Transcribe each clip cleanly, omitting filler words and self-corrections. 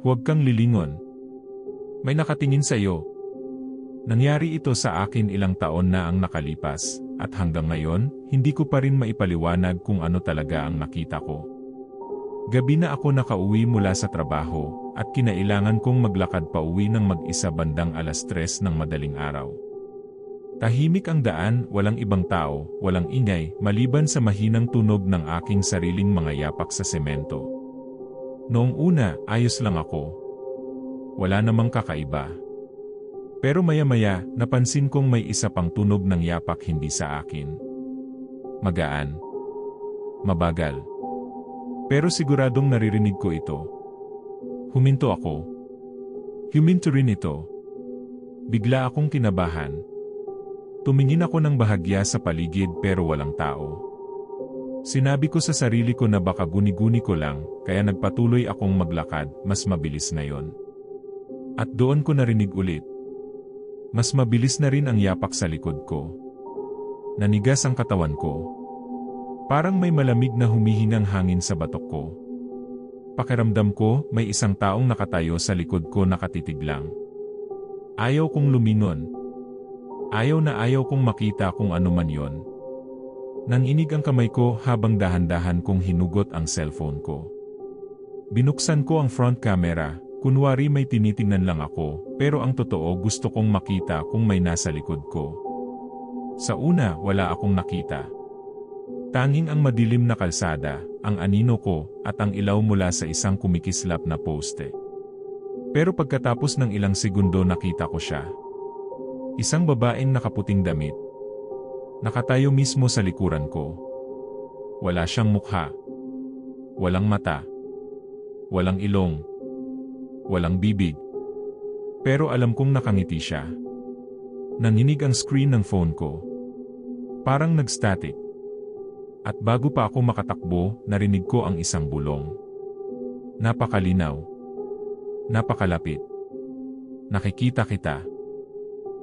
Huwag kang lilingon. May nakatingin sa iyo. Nangyari ito sa akin ilang taon na ang nakalipas, at hanggang ngayon, hindi ko pa rin maipaliwanag kung ano talaga ang nakita ko. Gabi na ako nakauwi mula sa trabaho, at kinailangan kong maglakad pa uwi ng mag-isa bandang 3:00 ng madaling araw. Tahimik ang daan, walang ibang tao, walang ingay, maliban sa mahinang tunog ng aking sariling mga yapak sa semento. Noong una, ayos lang ako. Wala namang kakaiba. Pero maya-maya, napansin kong may isa pang tunog ng yapak hindi sa akin. Magaan. Mabagal. Pero siguradong naririnig ko ito. Huminto ako. Huminto rin ito. Bigla akong kinabahan. Tumingin ako ng bahagya sa paligid pero walang tao. Sinabi ko sa sarili ko na baka guni-guni ko lang, kaya nagpatuloy akong maglakad, mas mabilis ngayon. At doon ko narinig ulit. Mas mabilis na rin ang yapak sa likod ko. Nanigas ang katawan ko. Parang may malamig na humihingang hangin sa batok ko. Pakiramdam ko, may isang taong nakatayo sa likod ko nakatitig lang. Ayaw kong lumingon. Ayaw na ayaw kong makita kung ano man yon. Nanginig ang kamay ko habang dahan-dahan kong hinugot ang cellphone ko. Binuksan ko ang front camera. Kunwari may tinitingnan lang ako, pero ang totoo gusto kong makita kung may nasa likod ko. Sa una, wala akong nakita. Tanging ang madilim na kalsada, ang anino ko, at ang ilaw mula sa isang kumikislap na poste. Pero pagkatapos ng ilang segundo nakita ko siya. Isang babaeng nakaputing damit. Nakatayo mismo sa likuran ko. Wala siyang mukha. Walang mata. Walang ilong. Walang bibig. Pero alam kong nakangiti siya. Nanginig ang screen ng phone ko. Parang nag-static. At bago pa ako makatakbo, narinig ko ang isang bulong. Napakalinaw. Napakalapit. Nakikita kita.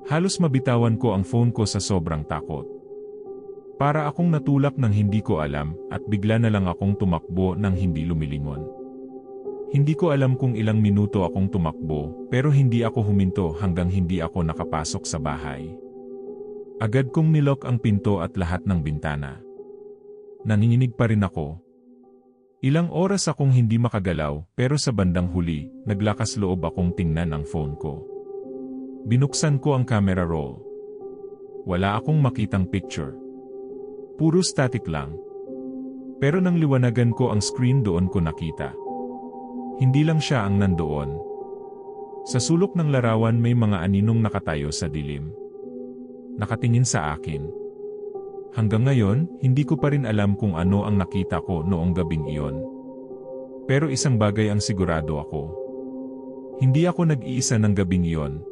Halos mabitawan ko ang phone ko sa sobrang takot. Para akong natulak ng hindi ko alam at bigla na lang akong tumakbo ng hindi lumilingon. Hindi ko alam kung ilang minuto akong tumakbo, pero hindi ako huminto hanggang hindi ako nakapasok sa bahay. Agad kong nilock ang pinto at lahat ng bintana. Nanginginig pa rin ako. Ilang oras akong hindi makagalaw, pero sa bandang huli, naglakas loob akong tingnan ang phone ko. Binuksan ko ang camera roll. Wala akong makitang picture. Puro static lang. Pero nang liwanagan ko ang screen doon ko nakita. Hindi lang siya ang nandoon. Sa sulok ng larawan may mga aninong nakatayo sa dilim. Nakatingin sa akin. Hanggang ngayon, hindi ko pa rin alam kung ano ang nakita ko noong gabing iyon. Pero isang bagay ang sigurado ako. Hindi ako nag-iisa ng gabing iyon.